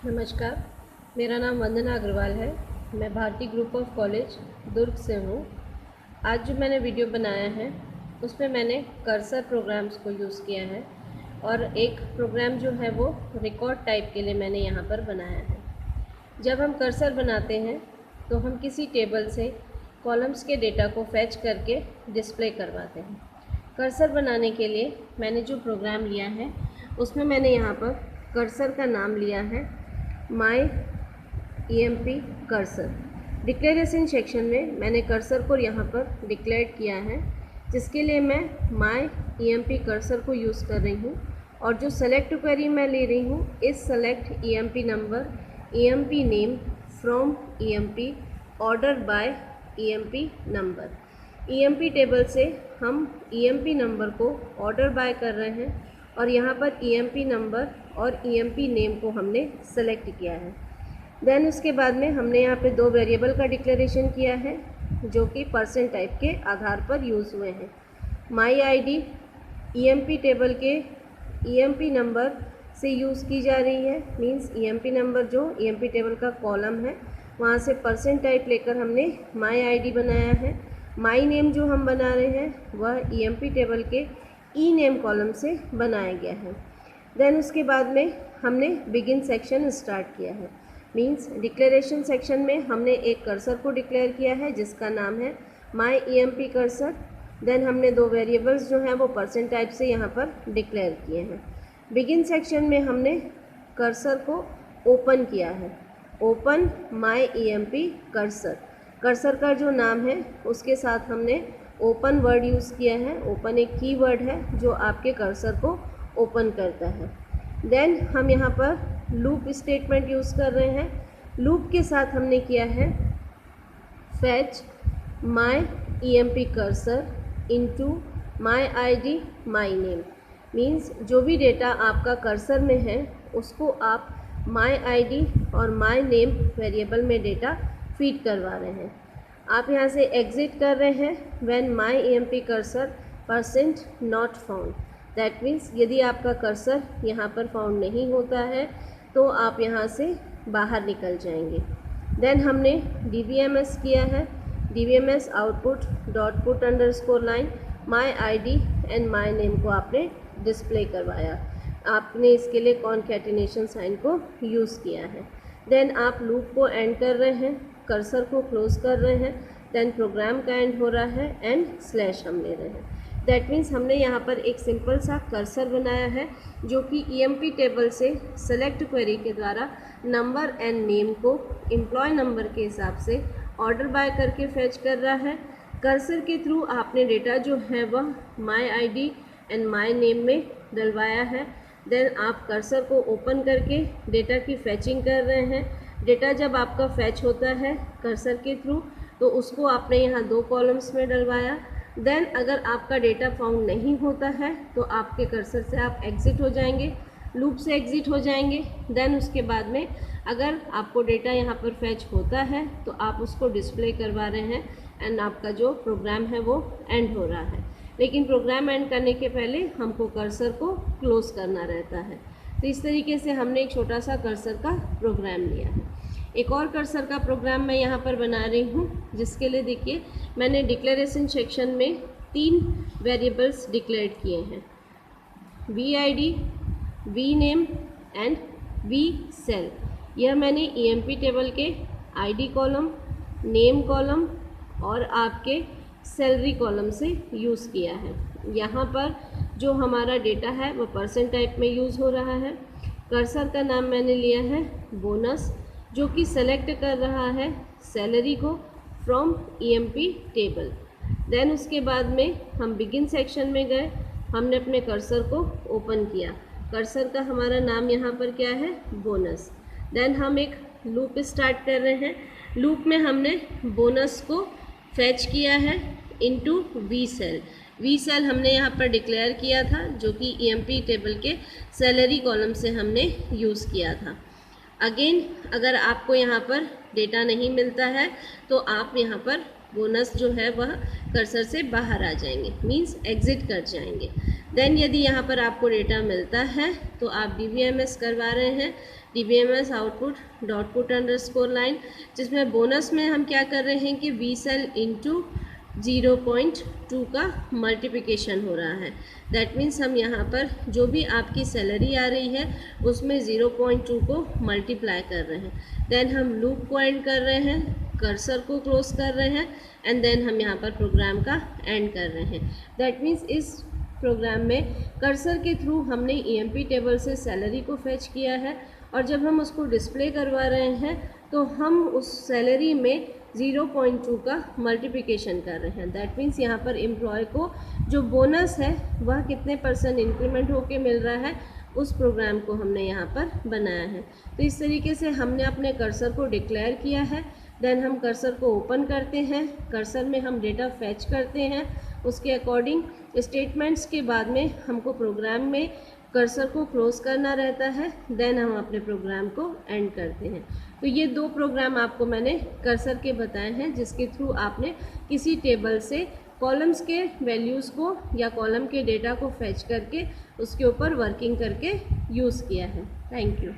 नमस्कार, मेरा नाम वंदना अग्रवाल है। मैं भारती ग्रुप ऑफ कॉलेज दुर्ग से हूँ। आज जो मैंने वीडियो बनाया है उसमें मैंने कर्सर प्रोग्राम्स को यूज़ किया है और एक प्रोग्राम जो है वो रिकॉर्ड टाइप के लिए मैंने यहाँ पर बनाया है। जब हम कर्सर बनाते हैं तो हम किसी टेबल से कॉलम्स के डेटा को फैच करके डिस्प्ले करवाते हैं। कर्सर बनाने के लिए मैंने जो प्रोग्राम लिया है उसमें मैंने यहाँ पर कर्सर का नाम लिया है माई EMP कर्सर। डिक्लेरेशन सेक्शन में मैंने कर्सर को यहाँ पर डिक्लेयर किया है, जिसके लिए मैं माई EMP कर्सर को यूज़ कर रही हूँ। और जो सेलेक्ट क्वेरी मैं ले रही हूँ इस select EMP number EMP name from EMP order by EMP number. EMP table से हम EMP नंबर को ऑर्डर बाय कर रहे हैं और यहाँ पर EMP नंबर और EMP नेम को हमने सेलेक्ट किया है। देन उसके बाद में हमने यहाँ पे दो वेरिएबल का डिक्लेरेशन किया है जो कि परसेंट टाइप के आधार पर यूज़ हुए हैं। माई ID EMP टेबल के EMP नंबर से यूज़ की जा रही है, मींस EMP नंबर जो EMP टेबल का कॉलम है वहाँ से परसेंट टाइप लेकर हमने माई ID बनाया है। माई नेम जो हम बना रहे हैं वह EMP टेबल के नेम कॉलम से बनाया गया है। देन उसके बाद में हमने बिगिन सेक्शन स्टार्ट किया है, मींस डिक्लेरेशन सेक्शन में हमने एक कर्सर को डिक्लेयर किया है जिसका नाम है माई EMP कर्सर। देन हमने दो वेरिएबल्स जो हैं वो परसेंट टाइप से यहाँ पर डिक्लेयर किए हैं। बिगिन सेक्शन में हमने कर्सर को ओपन किया है, open my EMP cursor. Cursor का जो नाम है उसके साथ हमने ओपन वर्ड यूज़ किया है। ओपन एक कीवर्ड है जो आपके कर्सर को ओपन करता है। देन हम यहाँ पर लूप स्टेटमेंट यूज़ कर रहे हैं। लूप के साथ हमने किया है fetch my EMP cursor into my ID my name, means जो भी डेटा आपका कर्सर में है उसको आप माई ID और माई नेम वेरिएबल में डेटा फीड करवा रहे हैं। आप यहाँ से एग्ज़िट कर रहे हैं when my EMP cursor percent not found. That means यदि आपका कर्सर यहाँ पर फाउंड नहीं होता है तो आप यहाँ से बाहर निकल जाएंगे। देन हमने DBMS किया है, DBMS output dot put underscore line my ID and my name को आपने डिस्प्ले करवाया। आपने इसके लिए कॉन्कैटिनेशन साइन को यूज़ किया है। देन आप लूप को एंड कर रहे हैं, कर्सर को क्लोज कर रहे हैं, देन प्रोग्राम का एंड हो रहा है एंड स्लैश हम ले रहे हैं। दैट मीन्स हमने यहाँ पर एक सिंपल सा कर्सर बनाया है जो कि EMP टेबल से सेलेक्ट क्वेरी के द्वारा नंबर एंड नेम को एम्प्लॉय नंबर के हिसाब से ऑर्डर बाय करके फैच कर रहा है। कर्सर के थ्रू आपने डेटा जो है वह माई ID एंड माई नेम में डलवाया है। देन आप कर्सर को ओपन करके डेटा की फैचिंग कर रहे हैं। डेटा जब आपका फैच होता है कर्सर के थ्रू तो उसको आपने यहाँ दो कॉलम्स में डलवाया। देन अगर आपका डेटा फाउंड नहीं होता है तो आपके कर्सर से आप एग्ज़िट हो जाएंगे, लूप से एग्ज़िट हो जाएंगे। देन उसके बाद में अगर आपको डेटा यहाँ पर फैच होता है तो आप उसको डिस्प्ले करवा रहे हैं एंड आपका जो प्रोग्राम है वो एंड हो रहा है। लेकिन प्रोग्राम एंड करने के पहले हमको कर्सर को क्लोज करना रहता है। तो इस तरीके से हमने एक छोटा सा कर्सर का प्रोग्राम लिया है। एक और कर्सर का प्रोग्राम मैं यहाँ पर बना रही हूँ जिसके लिए देखिए मैंने डिक्लेरेशन सेक्शन में 3 वेरिएबल्स डिक्लेयर किए हैं, VID, VName एंड VCell। यह मैंने EMP टेबल के ID कॉलम, नेम कॉलम और आपके सैलरी कॉलम से यूज़ किया है। यहाँ पर जो हमारा डेटा है वो परसेंट टाइप में यूज़ हो रहा है। कर्सर का नाम मैंने लिया है बोनस, जो कि सेलेक्ट कर रहा है सैलरी को फ्रॉम EMP टेबल। देन उसके बाद में हम बिगिन सेक्शन में गए, हमने अपने कर्सर को ओपन किया। कर्सर का हमारा नाम यहाँ पर क्या है, बोनस। देन हम एक लूप स्टार्ट कर रहे हैं। लूप में हमने बोनस को फैच किया है इनटू VCell। VCell हमने यहाँ पर डिक्लेयर किया था जो कि EMP टेबल के सैलरी कॉलम से हमने यूज़ किया था। अगेन अगर आपको यहाँ पर डेटा नहीं मिलता है तो आप यहाँ पर बोनस जो है वह कर्सर से बाहर आ जाएंगे, मींस एग्जिट कर जाएंगे। देन यदि यहाँ पर आपको डेटा मिलता है तो आप DBMS करवा रहे हैं, DBMS output dot put underscore line, जिसमें बोनस में हम क्या कर रहे हैं कि V सेल इंटू 0.2 का मल्टीप्लिकेशन हो रहा है। दैट मीन्स हम यहाँ पर जो भी आपकी सैलरी आ रही है उसमें 0.2 को मल्टीप्लाई कर रहे हैं। देन हम लूप को एंड कर रहे हैं, कर्सर को क्लोज कर रहे हैं, एंड देन हम यहाँ पर प्रोग्राम का एंड कर रहे हैं। दैट मीन्स इस प्रोग्राम में कर्सर के थ्रू हमने EMP टेबल से सैलरी को फेच किया है, और जब हम उसको डिस्प्ले करवा रहे हैं तो हम उस सैलरी में 0.2 का मल्टीप्लिकेशन कर रहे हैं। दैट मीन्स यहाँ पर एम्प्लॉय को जो बोनस है वह कितने % इंक्रीमेंट होके मिल रहा है, उस प्रोग्राम को हमने यहाँ पर बनाया है। तो इस तरीके से हमने अपने कर्सर को डिक्लेयर किया है। देन हम कर्सर को ओपन करते हैं, कर्सर में हम डेटा फैच करते हैं, उसके अकॉर्डिंग स्टेटमेंट्स के बाद में हमको प्रोग्राम में कर्सर को क्लोज करना रहता है। देन हम अपने प्रोग्राम को एंड करते हैं। तो ये 2 प्रोग्राम आपको मैंने कर्सर के बताए हैं, जिसके थ्रू आपने किसी टेबल से कॉलम्स के वैल्यूज़ को या कॉलम के डेटा को फैच करके उसके ऊपर वर्किंग करके यूज़ किया है। Thank you.